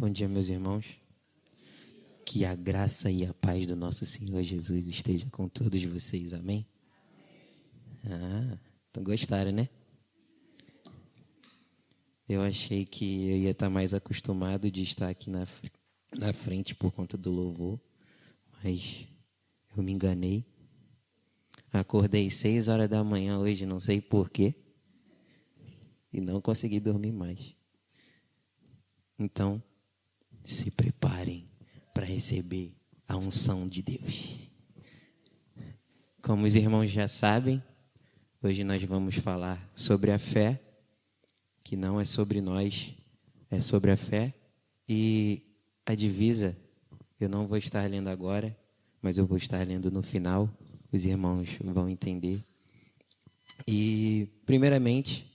Bom dia, meus irmãos. Que a graça e a paz do nosso Senhor Jesus esteja com todos vocês. Amém? Então gostaram, né? Eu achei que eu ia estar mais acostumado de estar aqui na frente por conta do louvor, mas eu me enganei. Acordei 6 horas da manhã hoje, não sei porquê, e não consegui dormir mais. Então, se preparem para receber a unção de Deus. Como os irmãos já sabem, hoje nós vamos falar sobre a fé, que não é sobre nós, é sobre a fé. E a divisa, eu não vou estar lendo agora, mas eu vou estar lendo no final, os irmãos vão entender. E, primeiramente,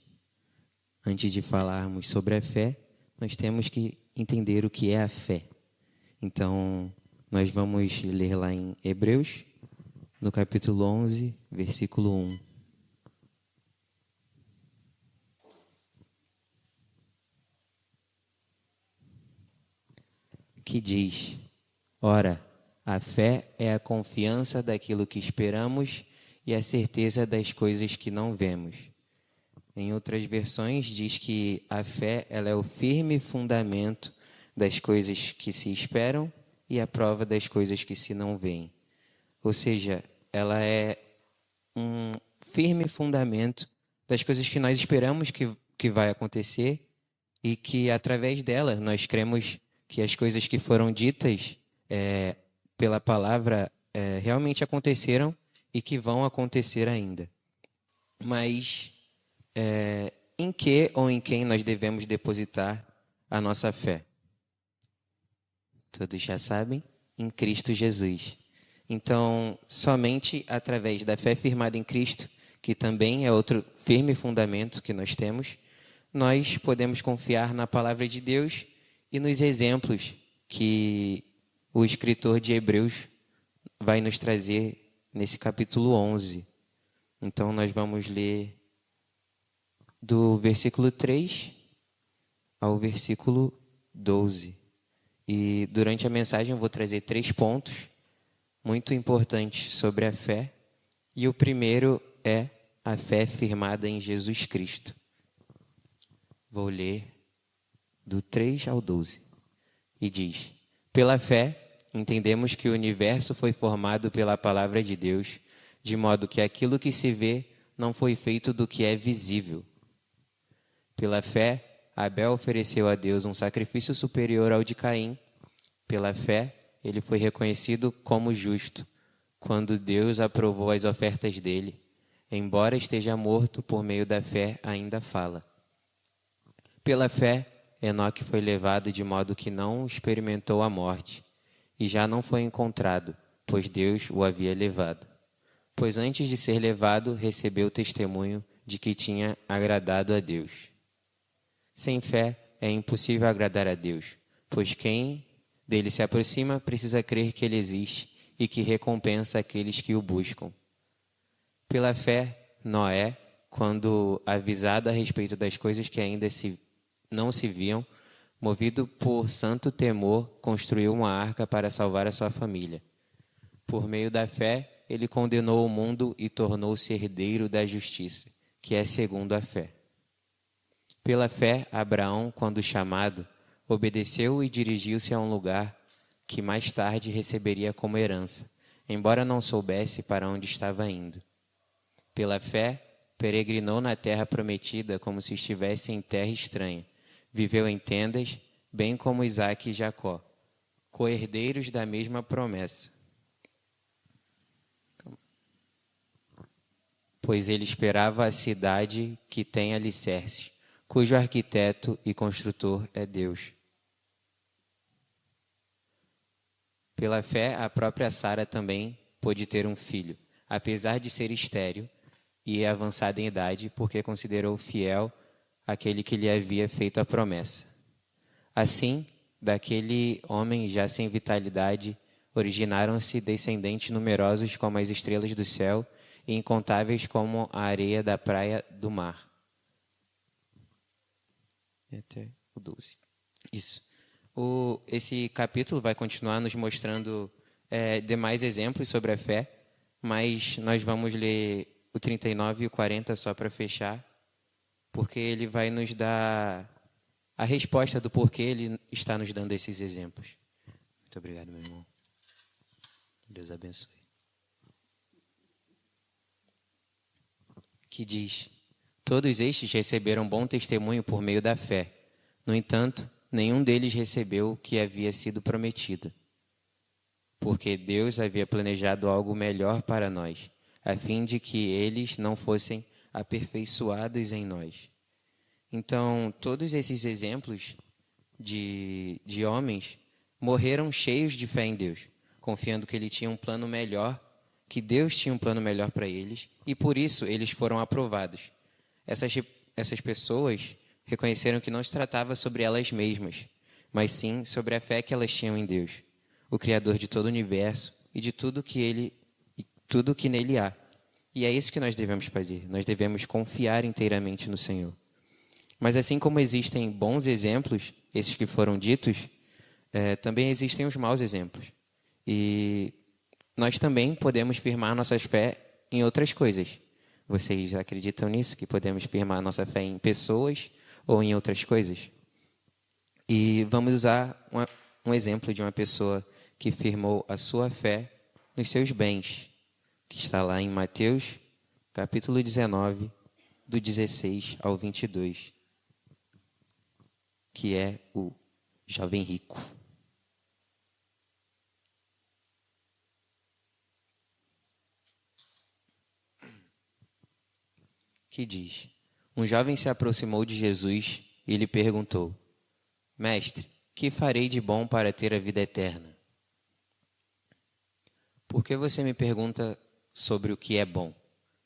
antes de falarmos sobre a fé, nós temos que entender o que é a fé. Então, nós vamos ler lá em Hebreus, no capítulo 11, versículo 1. Que diz: Ora, a fé é a confiança daquilo que esperamos e a certeza das coisas que não vemos. Em outras versões diz que a fé ela é o firme fundamento das coisas que se esperam e a prova das coisas que se não veem. Ou seja, ela é um firme fundamento das coisas que nós esperamos que vai acontecer e que através dela nós cremos que as coisas que foram ditas pela palavra realmente aconteceram e que vão acontecer ainda. Mas em que ou em quem nós devemos depositar a nossa fé? Todos já sabem, em Cristo Jesus. Então, somente através da fé firmada em Cristo, que também é outro firme fundamento que nós temos, nós podemos confiar na palavra de Deus e nos exemplos que o escritor de Hebreus vai nos trazer nesse capítulo 11. Então, nós vamos ler do versículo 3 ao versículo 12. E durante a mensagem eu vou trazer 3 pontos muito importantes sobre a fé. E o primeiro é a fé firmada em Jesus Cristo. Vou ler do 3 ao 12. E diz: Pela fé, entendemos que o universo foi formado pela palavra de Deus, de modo que aquilo que se vê não foi feito do que é visível. Pela fé, Abel ofereceu a Deus um sacrifício superior ao de Caim. Pela fé, ele foi reconhecido como justo, quando Deus aprovou as ofertas dele. Embora esteja morto, por meio da fé ainda fala. Pela fé, Enoque foi levado de modo que não experimentou a morte, e já não foi encontrado, pois Deus o havia levado. Pois antes de ser levado, recebeu testemunho de que tinha agradado a Deus. Sem fé é impossível agradar a Deus, pois quem dele se aproxima precisa crer que ele existe e que recompensa aqueles que o buscam. Pela fé, Noé, quando avisado a respeito das coisas que ainda não se viam, movido por santo temor, construiu uma arca para salvar a sua família. Por meio da fé, ele condenou o mundo e tornou-se herdeiro da justiça, que é segundo a fé. Pela fé, Abraão, quando chamado, obedeceu e dirigiu-se a um lugar que mais tarde receberia como herança, embora não soubesse para onde estava indo. Pela fé, peregrinou na terra prometida como se estivesse em terra estranha. Viveu em tendas, bem como Isaque e Jacó, co-herdeiros da mesma promessa. Pois ele esperava a cidade que tem alicerces, cujo arquiteto e construtor é Deus. Pela fé, a própria Sara também pôde ter um filho, apesar de ser estéril e avançada em idade, porque considerou fiel aquele que lhe havia feito a promessa. Assim, daquele homem já sem vitalidade, originaram-se descendentes numerosos como as estrelas do céu e incontáveis como a areia da praia do mar. Até o 12. Isso. Esse capítulo vai continuar nos mostrando demais exemplos sobre a fé, mas nós vamos ler o 39 e o 40 só para fechar, porque ele vai nos dar a resposta do porquê ele está nos dando esses exemplos. Muito obrigado, meu irmão. Deus abençoe. Que diz: todos estes receberam bom testemunho por meio da fé. No entanto, nenhum deles recebeu o que havia sido prometido, porque Deus havia planejado algo melhor para nós, a fim de que eles não fossem aperfeiçoados em nós. Então, todos esses exemplos de homens morreram cheios de fé em Deus, confiando que Ele tinha um plano melhor, que Deus tinha um plano melhor para eles, e por isso eles foram aprovados. Essas pessoas reconheceram que não se tratava sobre elas mesmas, mas sim sobre a fé que elas tinham em Deus, o Criador de todo o universo e de tudo que nele há. E é isso que nós devemos fazer. Nós devemos confiar inteiramente no Senhor. Mas assim como existem bons exemplos, esses que foram ditos, também existem os maus exemplos. E nós também podemos firmar nossa fé em outras coisas. Vocês acreditam nisso? Que podemos firmar nossa fé em pessoas ou em outras coisas? E vamos usar um exemplo de uma pessoa que firmou a sua fé nos seus bens, que está lá em Mateus, capítulo 19, do 16 ao 22, que é o jovem rico. Que diz: um jovem se aproximou de Jesus e lhe perguntou: Mestre, que farei de bom para ter a vida eterna? Por que você me pergunta sobre o que é bom?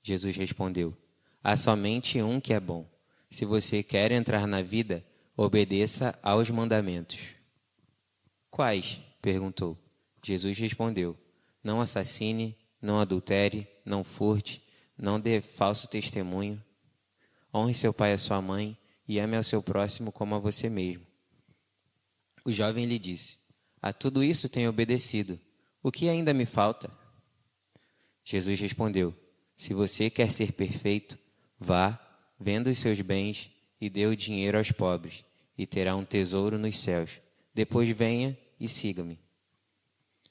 Jesus respondeu: há somente um que é bom. Se você quer entrar na vida, obedeça aos mandamentos. Quais? Perguntou. Jesus respondeu: não assassine, não adultere, não furte, não dê falso testemunho. Honre seu pai e sua mãe e ame ao seu próximo como a você mesmo. O jovem lhe disse: a tudo isso tenho obedecido. O que ainda me falta? Jesus respondeu: se você quer ser perfeito, vá, venda os seus bens e dê o dinheiro aos pobres, e terá um tesouro nos céus. Depois venha e siga-me.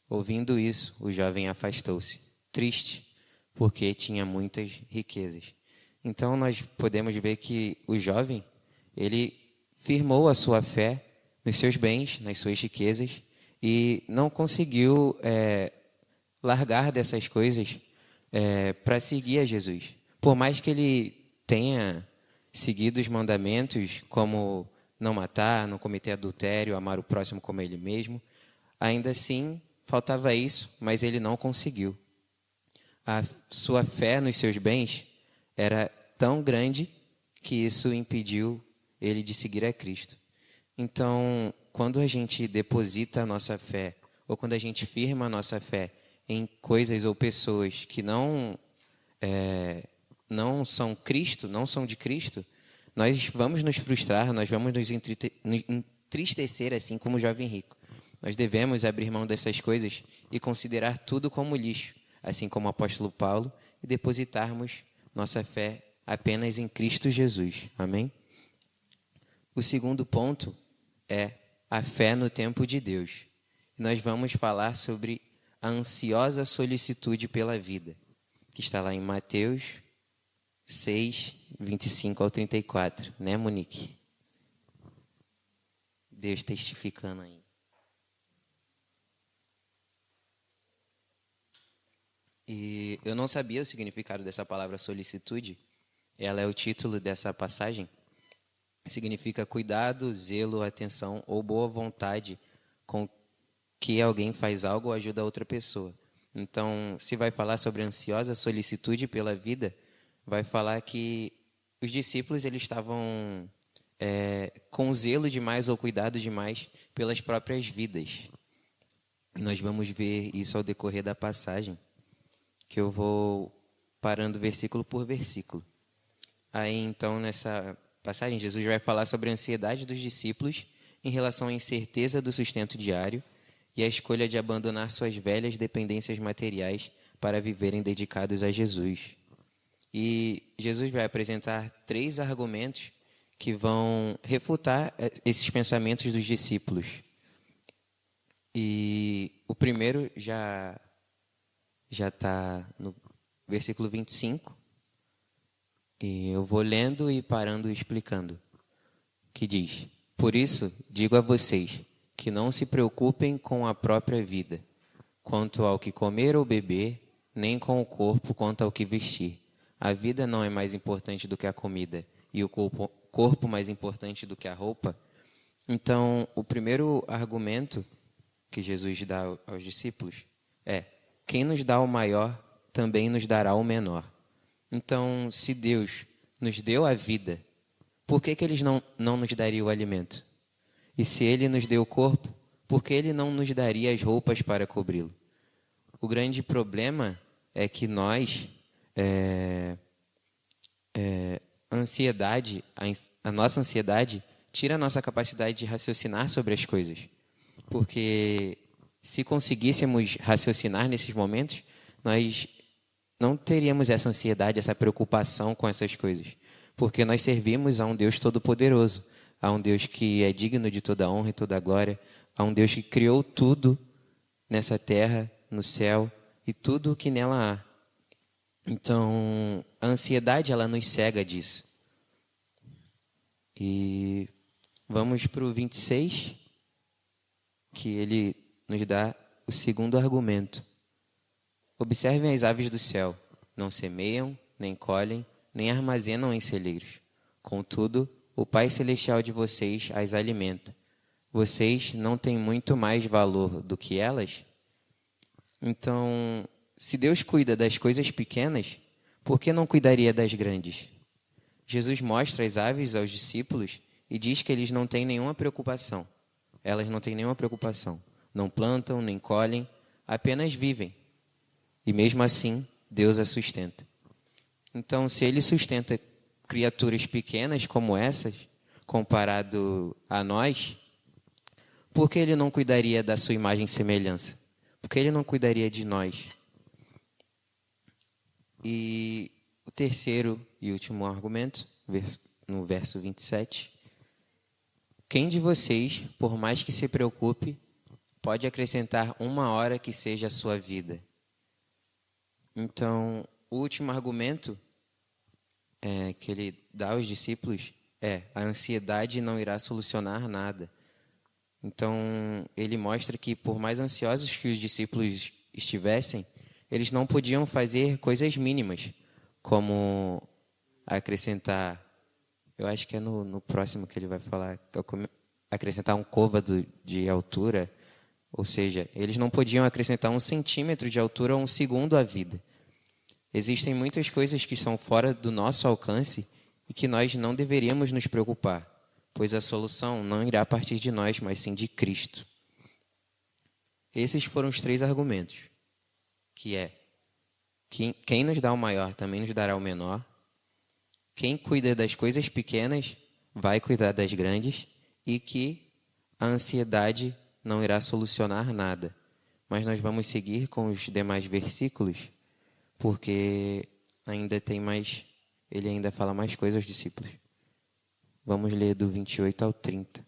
Ouvindo isso, o jovem afastou-se, triste, porque tinha muitas riquezas. Então nós podemos ver que o jovem, ele firmou a sua fé nos seus bens, nas suas riquezas, e não conseguiu largar dessas coisas para seguir a Jesus. Por mais que ele tenha seguido os mandamentos, como não matar, não cometer adultério, amar o próximo como ele mesmo, ainda assim faltava isso, mas ele não conseguiu. A sua fé nos seus bens era tão grande que isso impediu ele de seguir a Cristo. Então, quando a gente deposita a nossa fé, ou quando a gente firma a nossa fé em coisas ou pessoas que não são Cristo, não são de Cristo, nós vamos nos frustrar, nós vamos nos entristecer, assim como o jovem rico. Nós devemos abrir mão dessas coisas e considerar tudo como lixo, assim como o apóstolo Paulo, e depositarmos nossa fé apenas em Cristo Jesus. Amém? O segundo ponto é a fé no tempo de Deus. Nós vamos falar sobre a ansiosa solicitude pela vida, que está lá em Mateus 6, 25 ao 34, né, Monique? Deus testificando aí. E eu não sabia o significado dessa palavra solicitude. Ela é o título dessa passagem. Significa cuidado, zelo, atenção ou boa vontade com que alguém faz algo ou ajuda outra pessoa. Então, se vai falar sobre ansiosa solicitude pela vida, vai falar que os discípulos eles estavam com zelo demais ou cuidado demais pelas próprias vidas. Nós vamos ver isso ao decorrer da passagem, que eu vou parando versículo por versículo. Aí, então, nessa passagem, Jesus vai falar sobre a ansiedade dos discípulos em relação à incerteza do sustento diário e a escolha de abandonar suas velhas dependências materiais para viverem dedicados a Jesus. E Jesus vai apresentar 3 argumentos que vão refutar esses pensamentos dos discípulos. E o primeiro já está no versículo 25, e eu vou lendo e parando e explicando, que diz: Por isso, digo a vocês, que não se preocupem com a própria vida, quanto ao que comer ou beber, nem com o corpo quanto ao que vestir. A vida não é mais importante do que a comida, e o corpo mais importante do que a roupa. Então, o primeiro argumento que Jesus dá aos discípulos é: quem nos dá o maior, também nos dará o menor. Então, se Deus nos deu a vida, por que Ele não nos daria o alimento? E se Ele nos deu o corpo, por que Ele não nos daria as roupas para cobri-lo? O grande problema é que nós, a nossa ansiedade tira a nossa capacidade de raciocinar sobre as coisas. Porque se conseguíssemos raciocinar nesses momentos, nós não teríamos essa ansiedade, essa preocupação com essas coisas. Porque nós servimos a um Deus todo-poderoso, a um Deus que é digno de toda honra e toda glória, a um Deus que criou tudo nessa terra, no céu e tudo o que nela há. Então, a ansiedade, ela nos cega disso. E vamos para o 26, que ele nos dá o segundo argumento. Observem as aves do céu, não semeiam, nem colhem, nem armazenam em celeiros. Contudo, o Pai Celestial de vocês as alimenta. Vocês não têm muito mais valor do que elas? Então, se Deus cuida das coisas pequenas, por que não cuidaria das grandes? Jesus mostra as aves aos discípulos e diz que eles não têm nenhuma preocupação. Elas não têm nenhuma preocupação. Não plantam, nem colhem, apenas vivem. E mesmo assim, Deus as sustenta. Então, se Ele sustenta criaturas pequenas como essas, comparado a nós, por que Ele não cuidaria da sua imagem e semelhança? Por que Ele não cuidaria de nós? E o terceiro e último argumento, no verso 27. Quem de vocês, por mais que se preocupe, pode acrescentar 1 hora que seja a sua vida? Então, o último argumento que ele dá aos discípulos é: a ansiedade não irá solucionar nada. Então, ele mostra que, por mais ansiosos que os discípulos estivessem, eles não podiam fazer coisas mínimas, como acrescentar, eu acho que é no próximo que ele vai falar, acrescentar um côvado de altura, ou seja, eles não podiam acrescentar 1 centímetro de altura ou 1 segundo à vida. Existem muitas coisas que são fora do nosso alcance e que nós não deveríamos nos preocupar, pois a solução não irá partir de nós, mas sim de Cristo. Esses foram os 3 argumentos, que é: quem nos dá o maior também nos dará o menor, quem cuida das coisas pequenas vai cuidar das grandes, e que a ansiedade não irá solucionar nada. Mas nós vamos seguir com os demais versículos, porque ainda tem mais, ele ainda fala mais coisas aos discípulos. Vamos ler do 28 ao 30.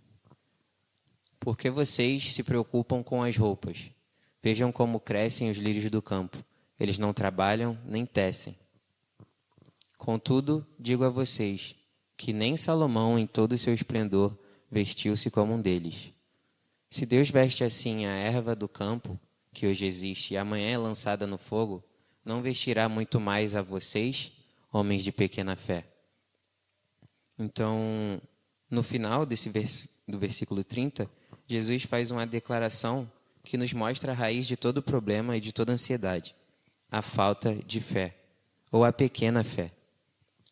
Por que vocês se preocupam com as roupas? Vejam como crescem os lírios do campo. Eles não trabalham nem tecem. Contudo, digo a vocês que nem Salomão, em todo o seu esplendor, vestiu-se como um deles. Se Deus veste assim a erva do campo, que hoje existe e amanhã é lançada no fogo, não vestirá muito mais a vocês, homens de pequena fé? Então, no final do versículo 30, Jesus faz uma declaração que nos mostra a raiz de todo problema e de toda ansiedade: a falta de fé, ou a pequena fé.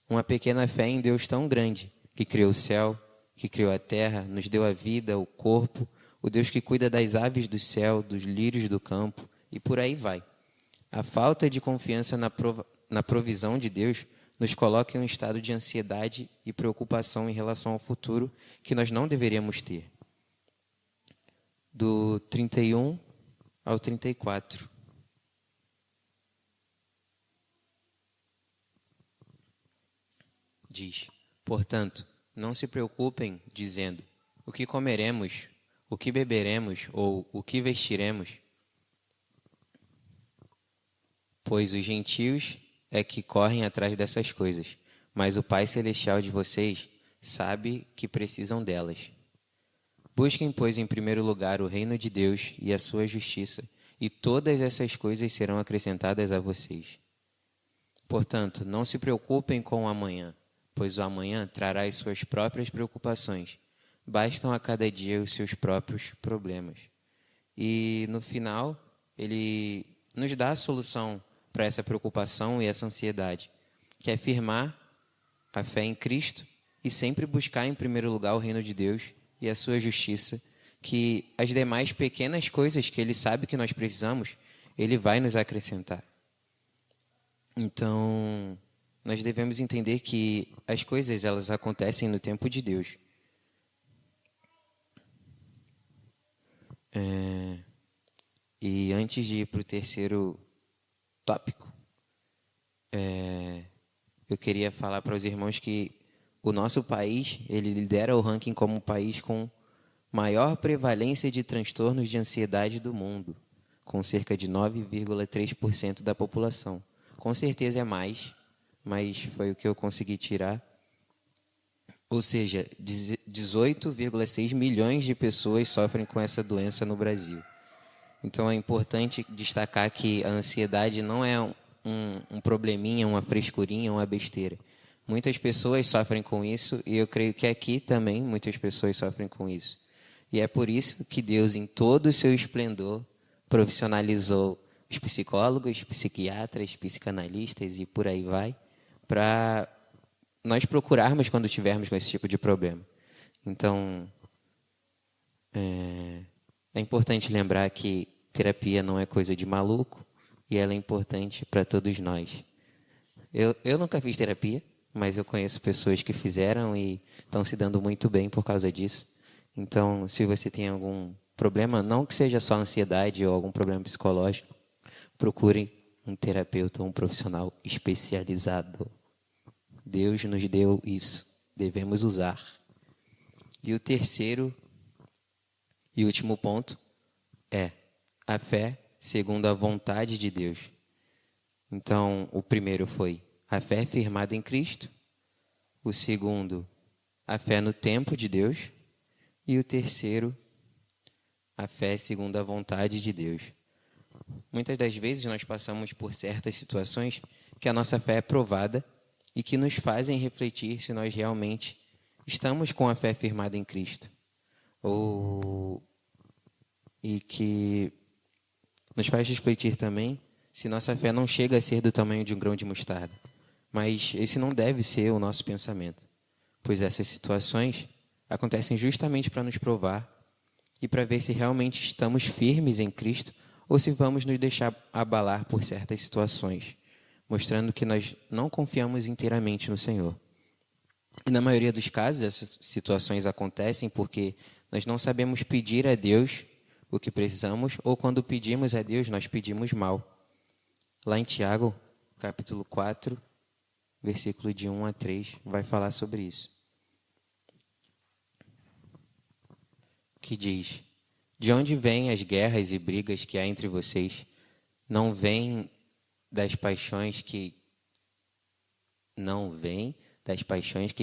Uma pequena fé em Deus tão grande, que criou o céu, que criou a terra, nos deu a vida, o corpo, o Deus que cuida das aves do céu, dos lírios do campo, e por aí vai. A falta de confiança na provisão de Deus nos coloca em um estado de ansiedade e preocupação em relação ao futuro que nós não deveríamos ter. do 31 ao 34. Diz: portanto, não se preocupem dizendo: o que comeremos, o que beberemos ou o que vestiremos, pois os gentios é que correm atrás dessas coisas, mas o Pai Celestial de vocês sabe que precisam delas. Busquem, pois, em primeiro lugar o reino de Deus e a sua justiça, e todas essas coisas serão acrescentadas a vocês. Portanto, não se preocupem com o amanhã, pois o amanhã trará as suas próprias preocupações. Bastam a cada dia os seus próprios problemas. E no final, ele nos dá a solução para essa preocupação e essa ansiedade, que é firmar a fé em Cristo e sempre buscar em primeiro lugar o reino de Deus e a sua justiça, que as demais pequenas coisas que ele sabe que nós precisamos, ele vai nos acrescentar. Então, nós devemos entender que as coisas elas acontecem no tempo de Deus. E antes de ir para o terceiro tópico, eu queria falar para os irmãos que o nosso país, ele lidera o ranking como o país com maior prevalência de transtornos de ansiedade do mundo, com cerca de 9,3% da população. Com certeza é mais, mas foi o que eu consegui tirar. Ou seja, 18,6 milhões de pessoas sofrem com essa doença no Brasil. Então é importante destacar que a ansiedade não é um probleminha, uma frescurinha, uma besteira. Muitas pessoas sofrem com isso e eu creio que aqui também muitas pessoas sofrem com isso. E é por isso que Deus, em todo o seu esplendor, profissionalizou os psicólogos, psiquiatras, psicanalistas e por aí vai, para nós procurarmos quando tivermos com esse tipo de problema. Então, é importante lembrar que terapia não é coisa de maluco e ela é importante para todos nós. Eu nunca fiz terapia, mas eu conheço pessoas que fizeram e estão se dando muito bem por causa disso. Então, se você tem algum problema, não que seja só ansiedade ou algum problema psicológico, procure um terapeuta, um profissional especializado. Deus nos deu isso, devemos usar. E o terceiro e último ponto é a fé segundo a vontade de Deus. Então, o primeiro foi a fé firmada em Cristo. O segundo, a fé no tempo de Deus. E o terceiro, a fé segundo a vontade de Deus. Muitas das vezes nós passamos por certas situações que a nossa fé é provada e que nos fazem refletir se nós realmente estamos com a fé firmada em Cristo. E que nos faz refletir também se nossa fé não chega a ser do tamanho de um grão de mostarda. Mas esse não deve ser o nosso pensamento, pois essas situações acontecem justamente para nos provar e para ver se realmente estamos firmes em Cristo ou se vamos nos deixar abalar por certas situações, mostrando que nós não confiamos inteiramente no Senhor. E na maioria dos casos, essas situações acontecem porque nós não sabemos pedir a Deus o que precisamos, ou quando pedimos a Deus, nós pedimos mal. Lá em Tiago, capítulo 4, versículo de 1 a 3, vai falar sobre isso. Que diz: de onde vêm as guerras e brigas que há entre vocês? Não vêm das paixões que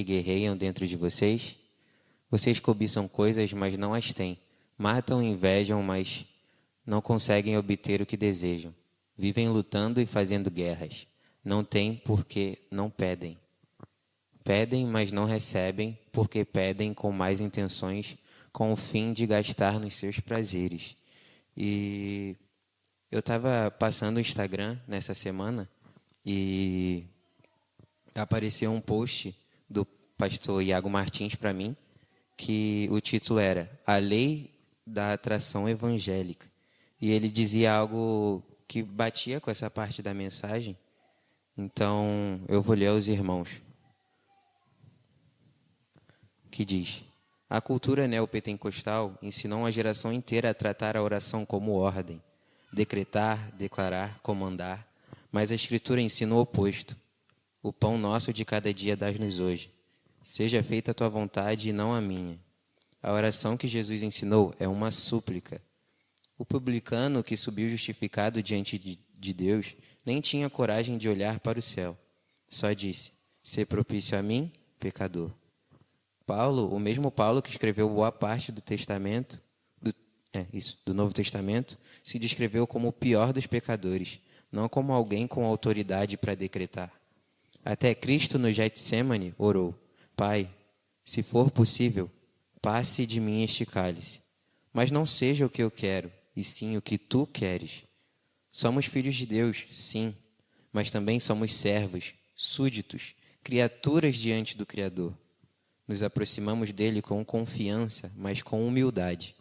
guerreiam dentro de vocês? Vocês cobiçam coisas, mas não as têm. Matam e invejam, mas não conseguem obter o que desejam. Vivem lutando e fazendo guerras. Não têm porque não pedem. Pedem, mas não recebem, porque pedem com más intenções, com o fim de gastar nos seus prazeres. E eu estava passando o Instagram nessa semana e apareceu um post do pastor Iago Martins para mim, que o título era A Lei da Atração Evangélica. E ele dizia algo que batia com essa parte da mensagem. Então, eu vou ler aos irmãos. Que diz: A cultura neopentecostal ensinou uma geração inteira a tratar a oração como ordem, decretar, declarar, comandar, mas a Escritura ensina o oposto. O pão nosso de cada dia dás-nos hoje. Seja feita a tua vontade e não a minha. A oração que Jesus ensinou é uma súplica. O publicano que subiu justificado diante de Deus nem tinha coragem de olhar para o céu. Só disse: "Sê propício a mim, pecador." Paulo, o mesmo Paulo que escreveu boa parte do Testamento, do Novo Testamento, se descreveu como o pior dos pecadores, não como alguém com autoridade para decretar. Até Cristo no Getsêmane orou: "Pai, se for possível, passe de mim este cálice. Mas não seja o que eu quero, e sim o que tu queres." Somos filhos de Deus, sim, mas também somos servos, súditos, criaturas diante do Criador. Nos aproximamos dele com confiança, mas com humildade.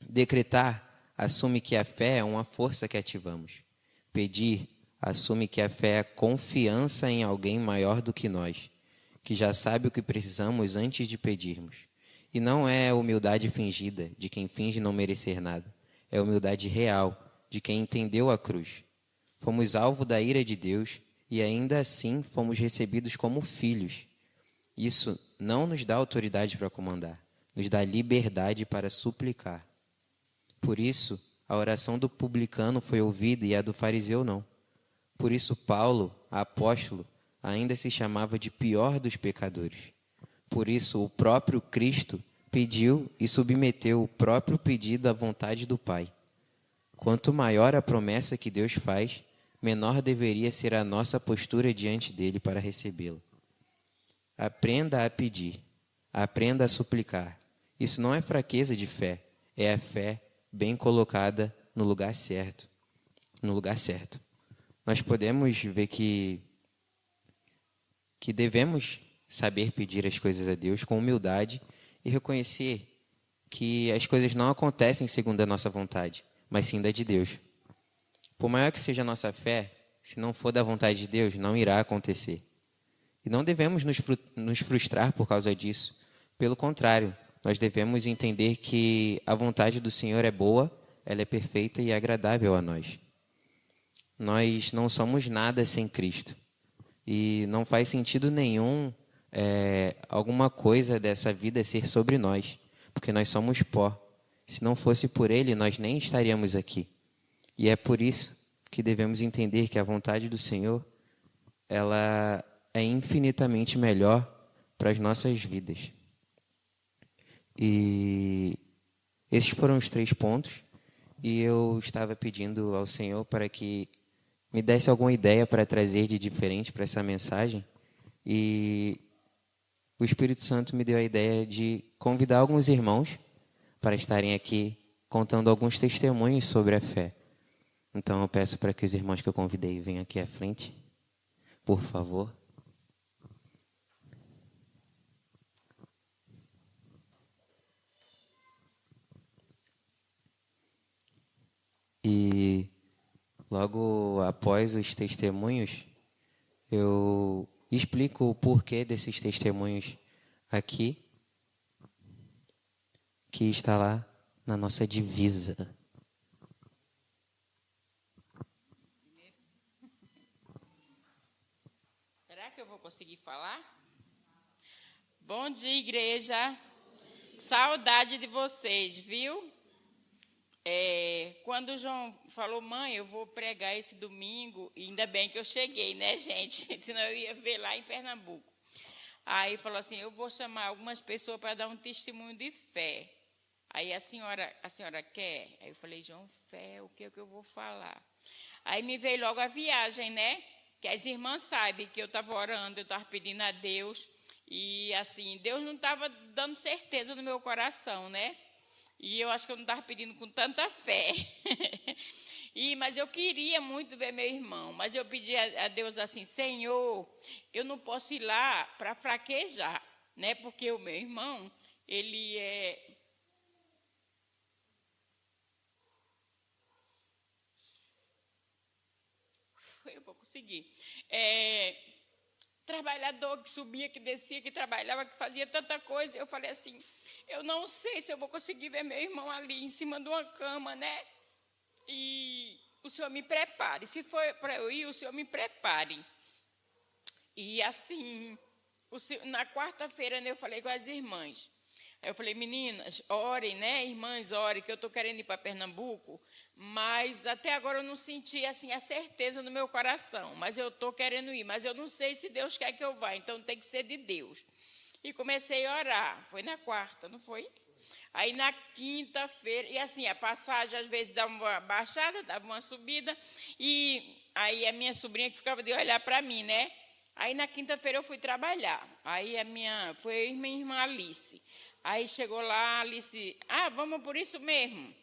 Decretar assume que a fé é uma força que ativamos. Pedir assume que a fé é confiança em alguém maior do que nós, que já sabe o que precisamos antes de pedirmos. E não é a humildade fingida, de quem finge não merecer nada. É a humildade real, de quem entendeu a cruz. Fomos alvo da ira de Deus e ainda assim fomos recebidos como filhos. Isso não nos dá autoridade para comandar, nos dá liberdade para suplicar. Por isso, a oração do publicano foi ouvida e a do fariseu não. Por isso, Paulo, apóstolo, ainda se chamava de pior dos pecadores. Por isso, o próprio Cristo pediu e submeteu o próprio pedido à vontade do Pai. Quanto maior a promessa que Deus faz, menor deveria ser a nossa postura diante dele para recebê-la. Aprenda a pedir, aprenda a suplicar. Isso não é fraqueza de fé, é a fé bem colocada no lugar certo. No lugar certo. Nós podemos ver que devemos saber pedir as coisas a Deus com humildade e reconhecer que as coisas não acontecem segundo a nossa vontade, mas sim da de Deus. Por maior que seja a nossa fé, se não for da vontade de Deus, não irá acontecer. E não devemos nos frustrar por causa disso. Pelo contrário, nós devemos entender que a vontade do Senhor é boa, ela é perfeita e agradável a nós. Nós não somos nada sem Cristo. E não faz sentido nenhum alguma coisa dessa vida ser sobre nós, porque nós somos pó. Se não fosse por Ele, nós nem estaríamos aqui. E é por isso que devemos entender que a vontade do Senhor, ela é infinitamente melhor para as nossas vidas. E esses foram os 3 pontos. E eu estava pedindo ao Senhor para que me desse alguma ideia para trazer de diferente para essa mensagem. E o Espírito Santo me deu a ideia de convidar alguns irmãos para estarem aqui contando alguns testemunhos sobre a fé. Então eu peço para que os irmãos que eu convidei venham aqui à frente, por favor. E logo após os testemunhos, eu explico o porquê desses testemunhos aqui, que está lá na nossa divisa. Será que eu vou conseguir falar? Bom dia, igreja. Saudade de vocês, viu? Quando o João falou, mãe, eu vou pregar esse domingo, e ainda bem que eu cheguei, né, gente? Senão eu ia ver lá em Pernambuco. Aí falou assim, eu vou chamar algumas pessoas para dar um testemunho de fé. Aí a senhora quer? Aí eu falei, João, fé, o que é que eu vou falar? Aí me veio logo a viagem, né? Que as irmãs sabem que eu estava orando, eu estava pedindo a Deus. E assim, Deus não estava dando certeza no meu coração, né? E eu acho que eu não estava pedindo com tanta fé. Mas eu queria muito ver meu irmão. Mas eu pedi a Deus assim, Senhor, eu não posso ir lá para fraquejar, né? Porque o meu irmão, ele é... Eu vou conseguir. trabalhador que subia, que descia, que trabalhava, que fazia tanta coisa. Eu falei assim, eu não sei se eu vou conseguir ver meu irmão ali em cima de uma cama, né? E o Senhor me prepare. Se for para eu ir, o Senhor me prepare. E assim, na quarta-feira, né, eu falei com as irmãs. Eu falei, meninas, orem, né, irmãs, orem, que eu estou querendo ir para Pernambuco, mas até agora eu não senti assim, a certeza no meu coração, mas eu estou querendo ir, mas eu não sei se Deus quer que eu vá, então tem que ser de Deus. E comecei a orar, foi na quarta, não foi? Aí na quinta-feira, e assim, a passagem às vezes dava uma baixada, dava uma subida, e aí a minha sobrinha que ficava de olhar para mim, né? Aí na quinta-feira eu fui trabalhar, aí foi minha irmã Alice. Aí chegou lá, Alice, vamos por isso mesmo.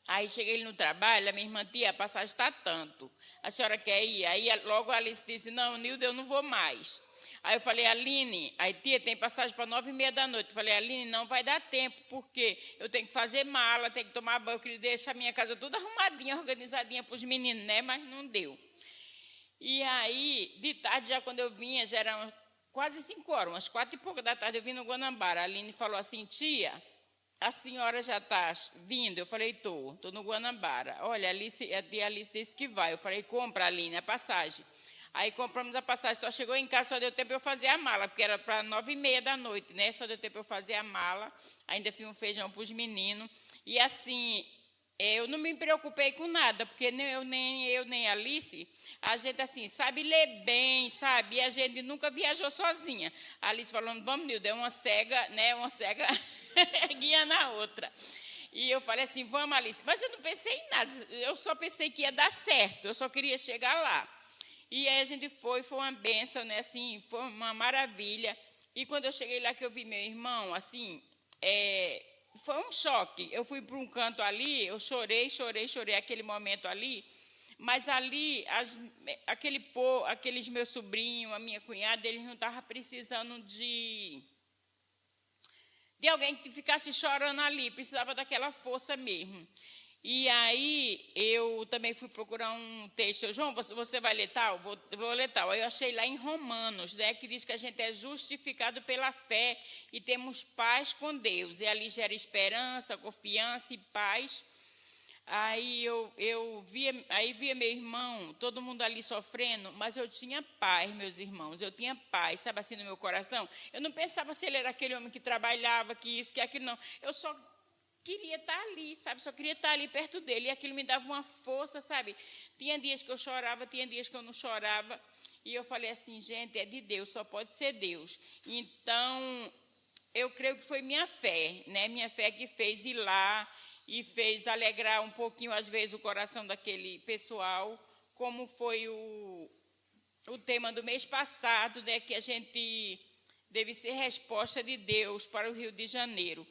Aí cheguei no trabalho, a minha irmã, tia, a passagem está tanto, a senhora quer ir? Aí logo a Alice disse, não, Nilda, eu não vou mais. Aí eu falei, Aline, aí tia, tem passagem para 9h30 da noite. Eu falei, Aline, não vai dar tempo, porque eu tenho que fazer mala, tenho que tomar banho, eu queria deixar a minha casa toda arrumadinha, organizadinha para os meninos, né? Mas não deu. E aí, de tarde, já quando eu vinha, já eram quase 5 horas, umas 4 e pouca da tarde, eu vim no Guanabara. A Aline falou assim, tia, a senhora já está vindo? Eu falei, estou no Guanabara. Olha, a tia Alice disse que vai. Eu falei, compra, Aline, a passagem. Aí compramos a passagem, só chegou em casa, só deu tempo eu fazer a mala, porque era para 9h30 da noite, né? Só deu tempo eu fazer a mala, ainda fiz um feijão para os meninos. E assim, eu não me preocupei com nada, porque nem a Alice, a gente assim, sabe ler bem, sabe? E a gente nunca viajou sozinha. A Alice falando, vamos, Nilda, é uma cega, né? Uma cega guia na outra. E eu falei assim, vamos, Alice. Mas eu não pensei em nada, eu só pensei que ia dar certo, eu só queria chegar lá. E aí a gente foi uma bênção, né? Assim, foi uma maravilha. E quando eu cheguei lá, que eu vi meu irmão, assim, foi um choque. Eu fui para um canto ali, eu chorei aquele momento ali. Mas ali, aqueles meus sobrinhos, a minha cunhada, eles não estavam precisando de alguém que ficasse chorando ali, precisava daquela força mesmo. E aí, eu também fui procurar um texto. João, você vai ler tal? Vou ler tal. Aí eu achei lá em Romanos, né, que diz que a gente é justificado pela fé e temos paz com Deus. E ali gera esperança, confiança e paz. Aí eu via meu irmão, todo mundo ali sofrendo, mas eu tinha paz, meus irmãos, eu tinha paz, sabe assim, no meu coração. Eu não pensava se ele era aquele homem que trabalhava, que isso, que aquilo, não. Eu só queria estar ali, sabe? Só queria estar ali perto dele. E aquilo me dava uma força, sabe? Tinha dias que eu chorava, tinha dias que eu não chorava. E eu falei assim, gente, é de Deus, só pode ser Deus. Então, eu creio que foi minha fé, né? Minha fé que fez ir lá e fez alegrar um pouquinho, às vezes, o coração daquele pessoal, como foi o tema do mês passado, né? Que a gente deve ser resposta de Deus para o Rio de Janeiro.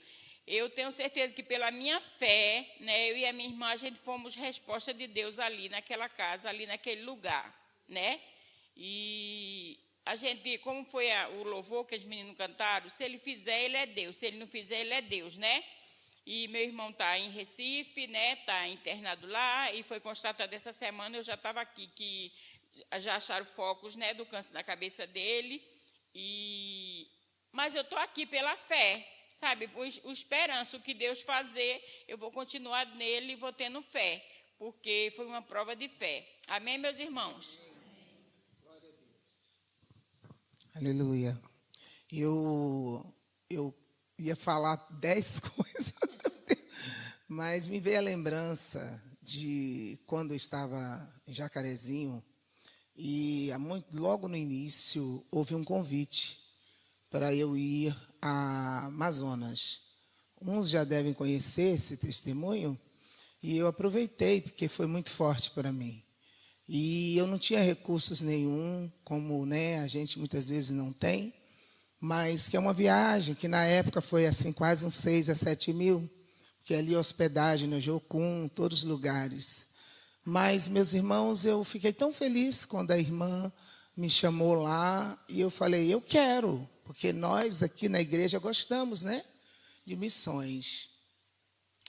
Eu tenho certeza que pela minha fé, né, eu e a minha irmã, a gente fomos resposta de Deus ali naquela casa, ali naquele lugar, né? E a gente, como foi o louvor que os meninos cantaram, se ele fizer, ele é Deus, se ele não fizer, ele é Deus, né? E meu irmão está em Recife, né? Está internado lá, e foi constatado essa semana, eu já estava aqui, que já acharam focos, né, do câncer na cabeça dele, mas eu estou aqui pela fé, sabe, o esperança, o que Deus fazer, eu vou continuar nele e vou tendo fé, porque foi uma prova de fé. Amém, meus irmãos? Glória a Deus. Aleluia. Eu ia falar 10 coisas, mas me veio a lembrança de quando eu estava em Jacarezinho, e logo no início houve um convite para eu ir a Amazonas. Uns já devem conhecer esse testemunho, e eu aproveitei, porque foi muito forte para mim. E eu não tinha recursos nenhum, como, né, a gente muitas vezes não tem, mas que é uma viagem que na época foi assim quase uns 6 a 7 mil, que ali hospedagem no Jocum, todos os lugares. Mas, meus irmãos, eu fiquei tão feliz quando a irmã me chamou lá, e eu falei, eu quero, porque nós aqui na igreja gostamos, né, de missões.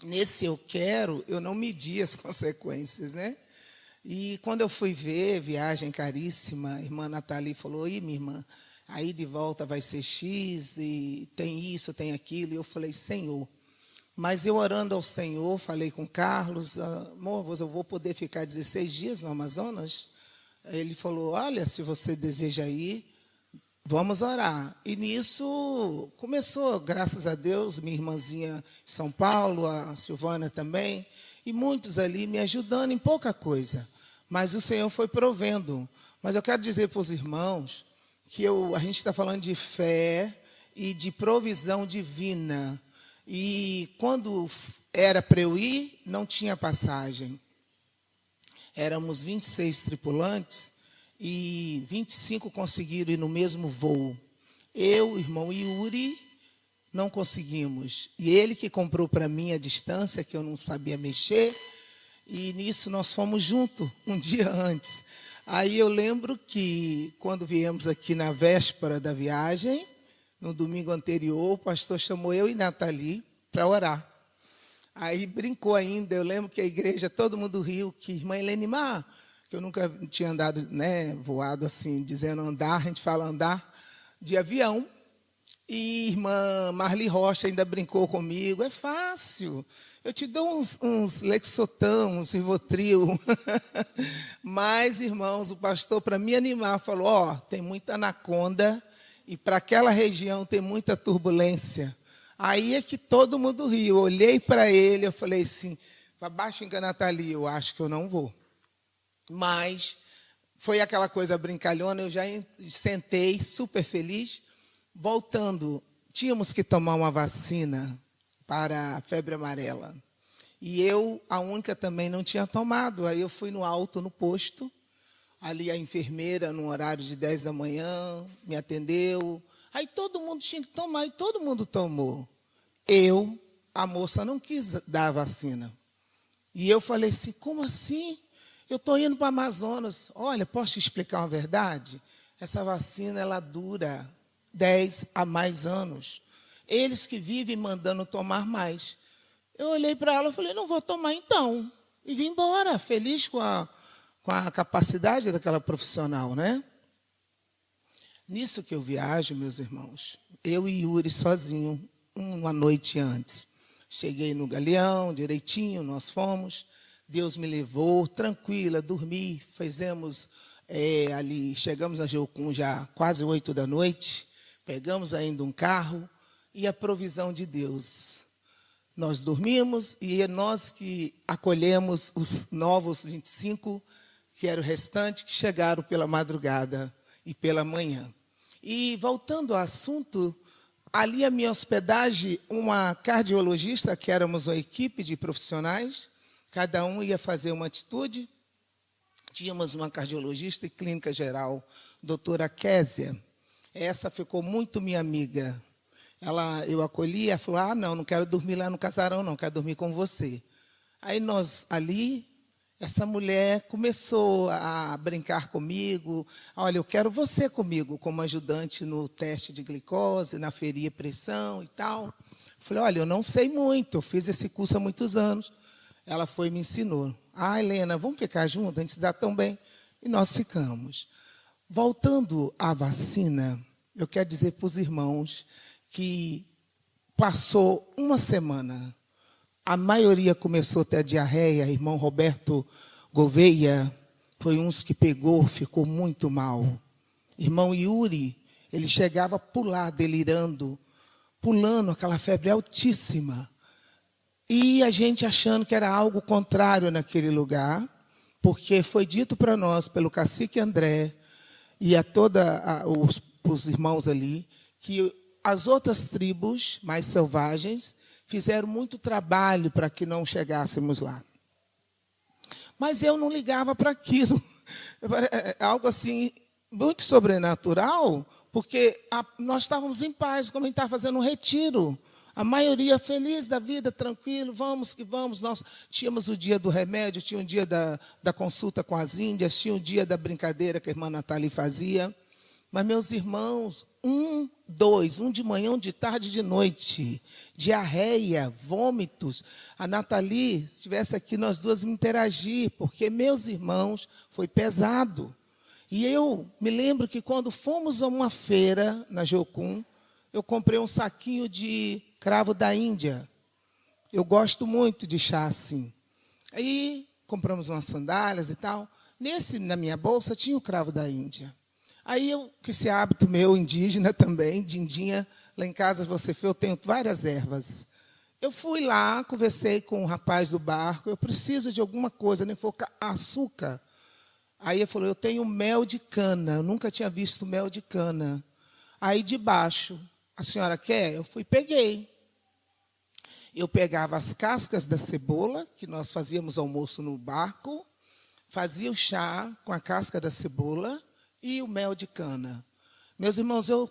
Nesse eu quero, eu não medi as consequências, né? E quando eu fui ver, viagem caríssima, a irmã Nathalie falou, ih, minha irmã, aí de volta vai ser X, e tem isso, tem aquilo. E eu falei, Senhor. Mas eu orando ao Senhor, falei com Carlos, amor, eu vou poder ficar 16 dias no Amazonas? Ele falou, olha, se você deseja ir, vamos orar. E nisso começou, graças a Deus, minha irmãzinha em São Paulo, a Silvana também, e muitos ali me ajudando em pouca coisa. Mas o Senhor foi provendo. Mas eu quero dizer para os irmãos que a gente está falando de fé e de provisão divina. E quando era para eu ir, não tinha passagem. Éramos 26 tripulantes e 25 conseguiram ir no mesmo voo. Eu, o irmão Yuri, não conseguimos. E ele que comprou para mim a distância, que eu não sabia mexer, e nisso nós fomos juntos um dia antes. Aí eu lembro que quando viemos aqui na véspera da viagem, no domingo anterior, o pastor chamou eu e Nathalie para orar. Aí brincou ainda, eu lembro que a igreja, todo mundo riu, que irmã Helene Mar, que eu nunca tinha andado, voado assim, dizendo andar, a gente fala andar, de avião. E irmã Marli Rocha ainda brincou comigo, é fácil, eu te dou uns Lexotan, uns Rivotril. Mas, irmãos, o pastor, para me animar, falou, tem muita anaconda, e para aquela região tem muita turbulência. Aí é que todo mundo riu. Eu olhei para ele, eu falei assim, para baixo em Nathalie, eu acho que eu não vou. Mas foi aquela coisa brincalhona, eu já sentei super feliz. Voltando, tínhamos que tomar uma vacina para a febre amarela. E eu, a única, também não tinha tomado. Aí eu fui no alto, no posto. Ali a enfermeira, no horário de 10 da manhã, me atendeu. Aí todo mundo tinha que tomar, e todo mundo tomou. A moça não quis dar a vacina. E eu falei assim, como assim? Eu estou indo para o Amazonas. Olha, posso te explicar uma verdade? Essa vacina, ela dura 10 a mais anos. Eles que vivem mandando tomar mais. Eu olhei para ela e falei, não vou tomar então. E vim embora, feliz com a capacidade daquela profissional, né? Nisso que eu viajo, meus irmãos, eu e Yuri sozinho, uma noite antes. Cheguei no Galeão, direitinho, nós fomos. Deus me levou, tranquila, dormi. Fizemos ali, chegamos na Geocum já quase 8 da noite. Pegamos ainda um carro e a provisão de Deus. Nós dormimos e nós que acolhemos os novos 25, que era o restante, que chegaram pela madrugada e pela manhã. E voltando ao assunto, ali a minha hospedagem, uma cardiologista, que éramos uma equipe de profissionais, cada um ia fazer uma atitude. Tínhamos uma cardiologista e clínica geral, doutora Késia. Essa ficou muito minha amiga. Eu acolhi, ela falou, não quero dormir lá no casarão, não, quero dormir com você. Aí nós ali, essa mulher começou a brincar comigo. Olha, eu quero você comigo como ajudante no teste de glicose, na ferir pressão e tal. Falei, olha, eu não sei muito, eu fiz esse curso há muitos anos. Ela foi e me ensinou. Helena, vamos ficar juntos, a gente se dá tão bem. E nós ficamos. Voltando à vacina, eu quero dizer para os irmãos que passou uma semana, a maioria começou a ter diarreia, irmão Roberto Gouveia foi um que pegou, ficou muito mal. Irmão Yuri, ele chegava a pular, delirando, pulando, aquela febre altíssima. E a gente achando que era algo contrário naquele lugar, porque foi dito para nós, pelo cacique André, e a os irmãos ali, que as outras tribos mais selvagens fizeram muito trabalho para que não chegássemos lá. Mas eu não ligava para aquilo. É algo assim, muito sobrenatural, porque nós estávamos em paz, como a gente estava fazendo um retiro. A maioria feliz da vida, tranquilo, vamos que vamos. Nós tínhamos o dia do remédio, tinha o dia da consulta com as índias, tinha o dia da brincadeira que a irmã Nathalie fazia. Mas, meus irmãos, um de manhã, um de tarde, de noite, diarreia, vômitos. A Nathalie, se estivesse aqui, nós duas me interagir, porque, meus irmãos, foi pesado. E eu me lembro que quando fomos a uma feira, na Jocum, eu comprei um saquinho de cravo da Índia. Eu gosto muito de chá assim. Aí compramos umas sandálias e tal. Na minha bolsa, tinha o cravo da Índia. Aí eu, que esse hábito meu indígena também, dindinha, lá em casa você vê, eu tenho várias ervas. Eu fui lá, conversei com o rapaz do barco, eu preciso de alguma coisa, nem for açúcar. Aí ele falou, eu tenho mel de cana, eu nunca tinha visto mel de cana. Aí de baixo, a senhora quer? Eu fui, peguei. Eu pegava as cascas da cebola, que nós fazíamos almoço no barco, fazia o chá com a casca da cebola e o mel de cana. Meus irmãos, eu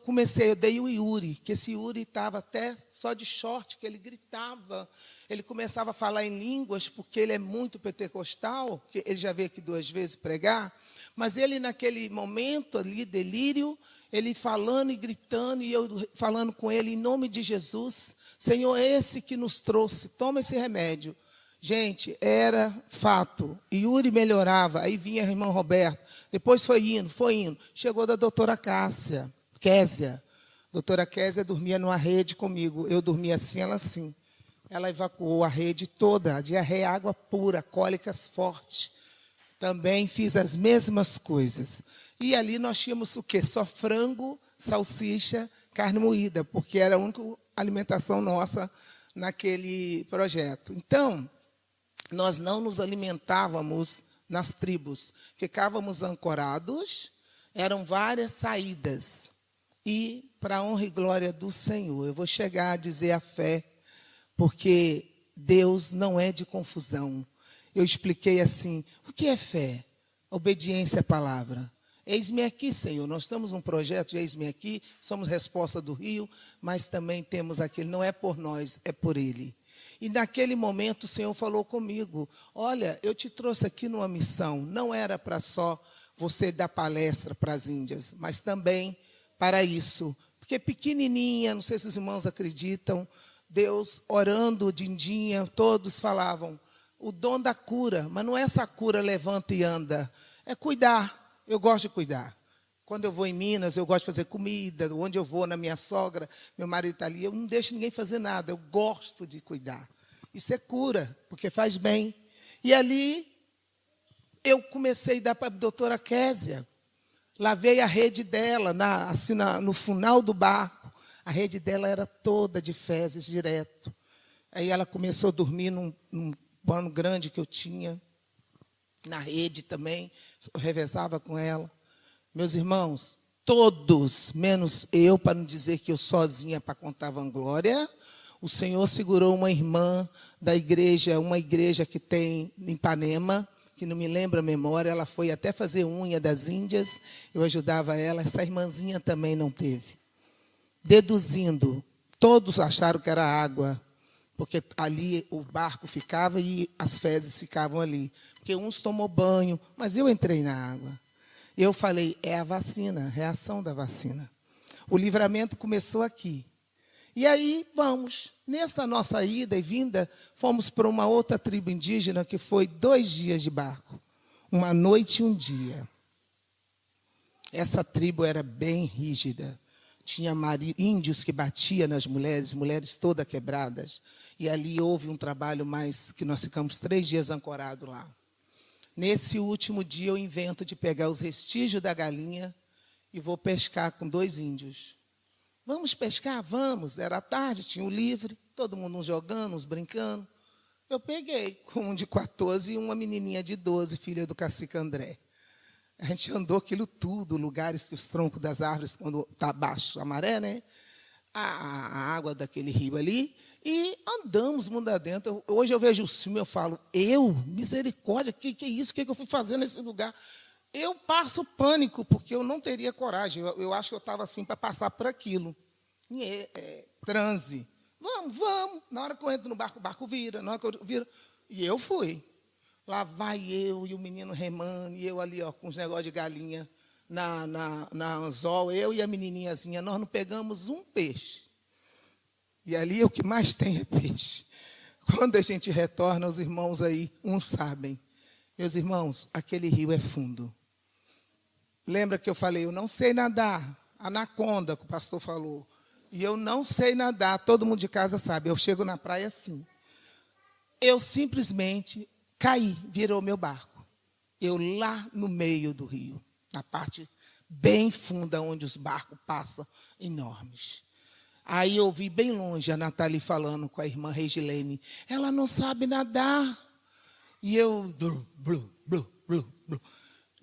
dei o Yuri, que esse Yuri estava até só de short, que ele gritava, ele começava a falar em línguas, porque ele é muito pentecostal, que ele já veio aqui 2 vezes pregar, mas ele naquele momento ali, delírio, ele falando e gritando, e eu falando com ele, em nome de Jesus, Senhor, esse que nos trouxe, toma esse remédio. Gente, era fato. Yuri melhorava, aí vinha o irmão Roberto, depois foi indo. Chegou da doutora Késia. Doutora Késia dormia numa rede comigo. Eu dormia assim, ela assim. Ela evacuou a rede toda, a diarreia, água pura, cólicas fortes. Também fiz as mesmas coisas. E ali nós tínhamos o quê? Só frango, salsicha, carne moída, porque era a única alimentação nossa naquele projeto. Então, nós não nos alimentávamos nas tribos. Ficávamos ancorados, eram várias saídas. E, para a honra e glória do Senhor, eu vou chegar a dizer a fé, porque Deus não é de confusão. Eu expliquei assim, o que é fé? Obediência à palavra. Eis-me aqui, Senhor, nós estamos num projeto de eis-me aqui, somos Resposta do Rio, mas também temos aquele, não é por nós, é por Ele. E naquele momento o Senhor falou comigo, olha, eu te trouxe aqui numa missão, não era para só você dar palestra para as Índias, mas também para isso. Porque pequenininha, não sei se os irmãos acreditam, Deus orando, dindinha, todos falavam, o dom da cura, mas não é essa cura levanta e anda, é cuidar, eu gosto de cuidar. Quando eu vou em Minas, eu gosto de fazer comida. Onde eu vou, na minha sogra, meu marido está ali, eu não deixo ninguém fazer nada. Eu gosto de cuidar. Isso é cura, porque faz bem. E ali, eu comecei a dar para a doutora Késia. Lavei a rede dela, no final do barco. A rede dela era toda de fezes, direto. Aí ela começou a dormir num pano grande que eu tinha. Na rede também, eu revezava com ela. Meus irmãos, todos, menos eu, para não dizer que eu sozinha para contar vanglória, o Senhor segurou uma irmã da igreja, uma igreja que tem em Ipanema, que não me lembra a memória, ela foi até fazer unha das Índias, eu ajudava ela, essa irmãzinha também não teve. Deduzindo, todos acharam que era água, porque ali o barco ficava e as fezes ficavam ali. Porque uns tomou banho, mas eu entrei na água. Eu falei, é a vacina, reação da vacina. O livramento começou aqui. E aí, vamos. Nessa nossa ida e vinda, fomos para uma outra tribo indígena, que foi 2 dias de barco. Uma noite e um dia. Essa tribo era bem rígida. Tinha índios que batiam nas mulheres todas quebradas. E ali houve um trabalho mais, que nós ficamos 3 dias ancorados lá. Nesse último dia, eu invento de pegar os restígios da galinha e vou pescar com 2 índios. Vamos pescar? Vamos. Era tarde, tinha o livre, todo mundo uns jogando, uns brincando. Eu peguei com um de 14 e uma menininha de 12, filha do cacique André. A gente andou aquilo tudo, lugares que os troncos das árvores, quando está baixo a maré, né? A água daquele rio ali, e andamos mundo adentro. Hoje eu vejo o filme, eu falo, misericórdia, que é isso? O que eu fui fazer nesse lugar? Eu passo pânico, porque eu não teria coragem. Eu acho que eu estava assim para passar por aquilo. Transe. Vamos. Na hora que eu entro no barco, o barco vira. Na hora que eu viro, e eu fui. Lá vai eu e o menino remando, e eu ali com os negócios de galinha. na anzol, eu e a menininhazinha, nós não pegamos um peixe. E ali o que mais tem é peixe. Quando a gente retorna, os irmãos aí, uns sabem. Meus irmãos, aquele rio é fundo. Lembra que eu falei, eu não sei nadar. Anaconda, que o pastor falou. E eu não sei nadar, todo mundo de casa sabe. Eu chego na praia assim. Eu simplesmente caí, virou meu barco. Eu lá no meio do rio, na parte bem funda, onde os barcos passam, enormes. Aí eu vi bem longe a Nathalie falando com a irmã Regilene. Ela não sabe nadar. E eu...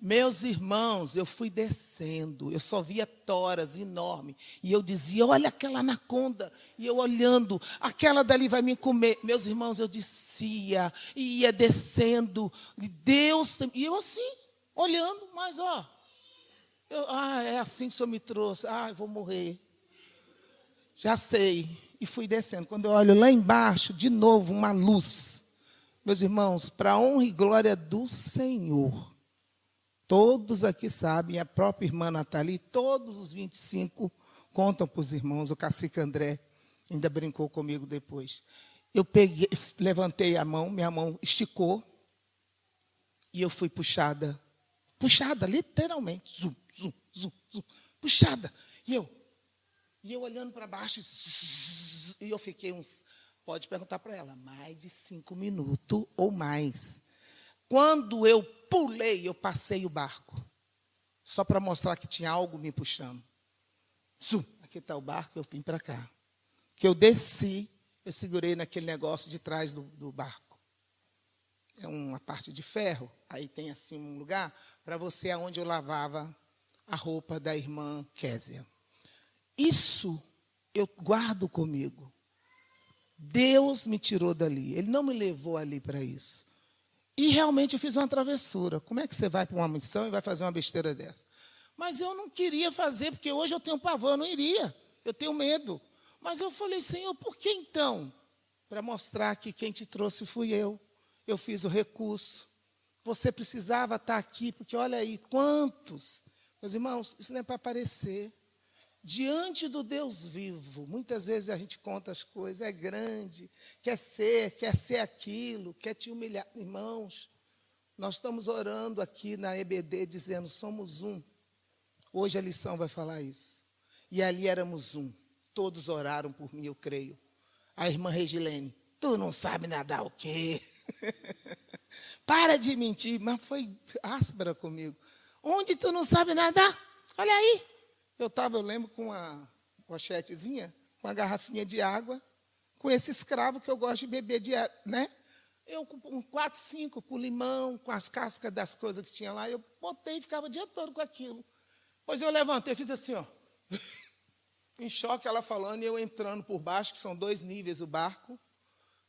Meus irmãos, eu fui descendo, eu só via toras enormes. E eu dizia, olha aquela anaconda. E eu olhando, aquela dali vai me comer. Meus irmãos, eu descia, ia descendo. E Deus, e eu assim, olhando, mas é assim que o Senhor me trouxe. Eu vou morrer. Já sei. E fui descendo. Quando eu olho lá embaixo, de novo, uma luz. Meus irmãos, para a honra e glória do Senhor. Todos aqui sabem, a própria irmã Nathalie, todos os 25 contam para os irmãos. O cacique André ainda brincou comigo depois. Eu peguei, levantei a mão, minha mão esticou e eu fui puxada. Puxada, literalmente. Zum, zum, zum, zum. Puxada. E eu olhando para baixo e eu fiquei pode perguntar para ela, mais de 5 minutos ou mais. Quando eu pulei, eu passei o barco. Só para mostrar que tinha algo me puxando. Zum, aqui está o barco, eu vim para cá. Que eu desci, eu segurei naquele negócio de trás do barco. É uma parte de ferro. Aí tem assim um lugar para você, aonde eu lavava a roupa da irmã Késia. Isso eu guardo comigo. Deus me tirou dali. Ele não me levou ali para isso. E realmente eu fiz uma travessura. Como é que você vai para uma missão e vai fazer uma besteira dessa? Mas eu não queria fazer, porque hoje eu tenho pavor, eu não iria. Eu tenho medo. Mas eu falei, Senhor, por que então? Para mostrar que quem te trouxe fui eu. Eu fiz o recurso. Você precisava estar aqui, porque olha aí, quantos. Meus irmãos, isso não é para aparecer. Diante do Deus vivo, muitas vezes a gente conta as coisas, é grande, quer ser aquilo, quer te humilhar. Irmãos, nós estamos orando aqui na EBD, dizendo, somos um. Hoje a lição vai falar isso. E ali éramos um. Todos oraram por mim, eu creio. A irmã Regilene, tu não sabe nadar o quê? Para de mentir, mas foi áspera comigo. Onde tu não sabe nadar? Olha aí. Eu lembro com uma pochetezinha, com uma garrafinha de água, com esse escravo que eu gosto de beber, né? Eu com 4, 5, com limão, com as cascas das coisas que tinha lá, eu botei e ficava o dia todo com aquilo. Pois eu levantei, fiz assim, em choque ela falando e eu entrando por baixo, que são 2 níveis o barco.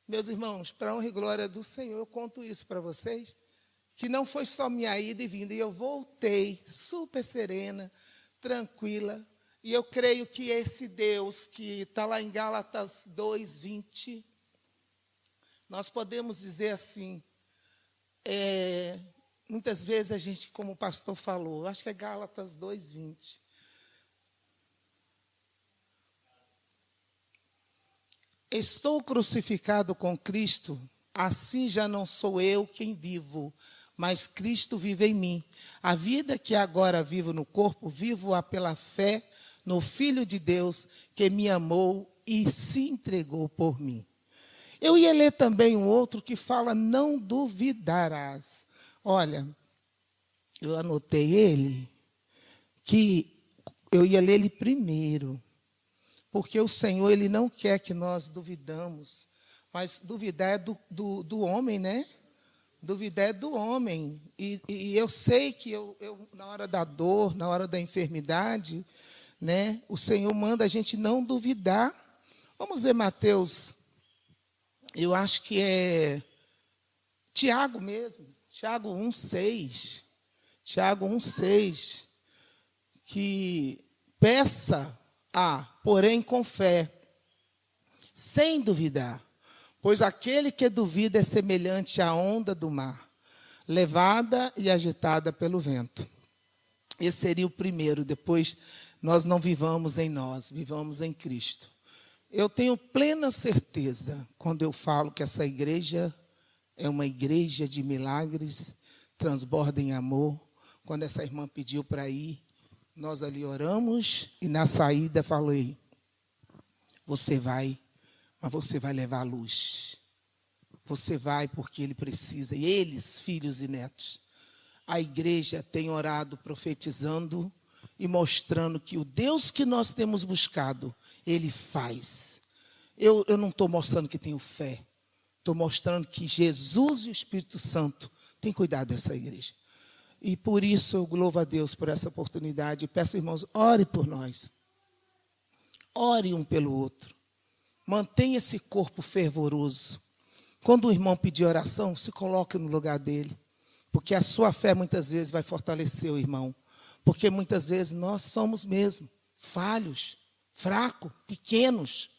Meus irmãos, para a honra e glória do Senhor, eu conto isso para vocês, que não foi só minha ida e vinda, e eu voltei super serena, tranquila, e eu creio que esse Deus que está lá em Gálatas 2:20, nós podemos dizer assim, muitas vezes a gente, como o pastor falou, acho que é Gálatas 2:20, estou crucificado com Cristo, assim já não sou eu quem vivo, mas Cristo vive em mim. A vida que agora vivo no corpo, vivo-a pela fé no Filho de Deus, que me amou e se entregou por mim. Eu ia ler também um outro que fala, não duvidarás. Olha, eu anotei ele, que eu ia ler ele primeiro, porque o Senhor, Ele não quer que nós duvidamos, mas duvidar é do homem, né? Duvidar é do homem. E eu sei que eu, na hora da dor, na hora da enfermidade, né, o Senhor manda a gente não duvidar. Vamos ver Mateus, eu acho que é Tiago mesmo, Tiago 1:6. Tiago 1:6, que peça, porém com fé, sem duvidar. Pois aquele que duvida é semelhante à onda do mar, levada e agitada pelo vento. Esse seria o primeiro. Depois, nós não vivamos em nós, vivamos em Cristo. Eu tenho plena certeza, quando eu falo que essa igreja é uma igreja de milagres, transborda em amor. Quando essa irmã pediu para ir, nós ali oramos e na saída falei, você vai, mas você vai levar a luz. Você vai porque ele precisa, e eles, filhos e netos. A igreja tem orado, profetizando e mostrando que o Deus que nós temos buscado, ele faz. Eu não estou mostrando que tenho fé. Estou mostrando que Jesus e o Espírito Santo têm cuidado dessa igreja. E por isso eu louvo a Deus por essa oportunidade. E peço, irmãos, ore por nós. Ore um pelo outro. Mantenha esse corpo fervoroso. Quando o irmão pedir oração, se coloque no lugar dele. Porque a sua fé muitas vezes vai fortalecer o irmão. Porque muitas vezes nós somos mesmo falhos, fracos, pequenos.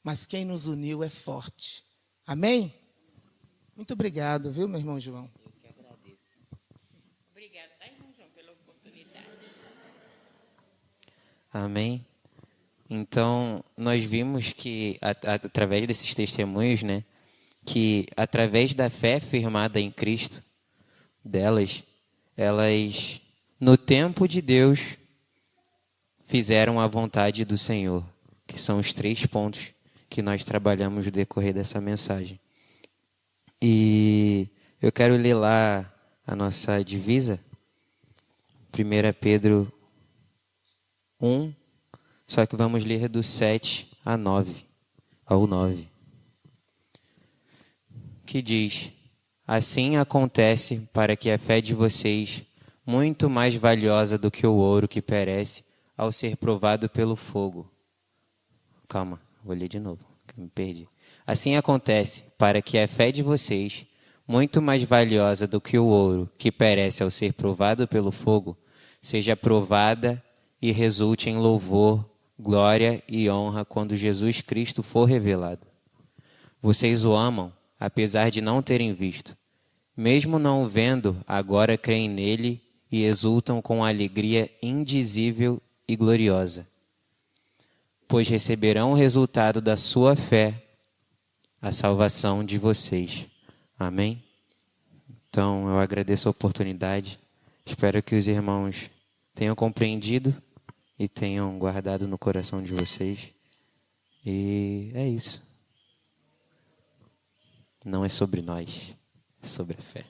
Mas quem nos uniu é forte. Amém? Muito obrigado, viu, meu irmão João? Eu que agradeço. Obrigada, tá, irmão João, pela oportunidade. Amém. Então, nós vimos que, através desses testemunhos, né, que através da fé firmada em Cristo, elas, no tempo de Deus, fizeram a vontade do Senhor, que são os 3 pontos que nós trabalhamos no decorrer dessa mensagem. E eu quero ler lá a nossa divisa, 1 Pedro 1, só que vamos ler do 7 ao 9, que diz: assim acontece para que a fé de vocês, muito mais valiosa do que o ouro que perece, ao ser provado pelo fogo. Calma, vou ler de novo, que me perdi. Assim acontece para que a fé de vocês, muito mais valiosa do que o ouro que perece ao ser provado pelo fogo, seja provada e resulte em louvor, glória e honra quando Jesus Cristo for revelado. Vocês o amam, apesar de não terem visto. Mesmo não o vendo, agora creem nele e exultam com alegria indizível e gloriosa, pois receberão o resultado da sua fé, a salvação de vocês. Amém? Então, eu agradeço a oportunidade. Espero que os irmãos tenham compreendido e tenham guardado no coração de vocês. E é isso. Não é sobre nós, é sobre a fé.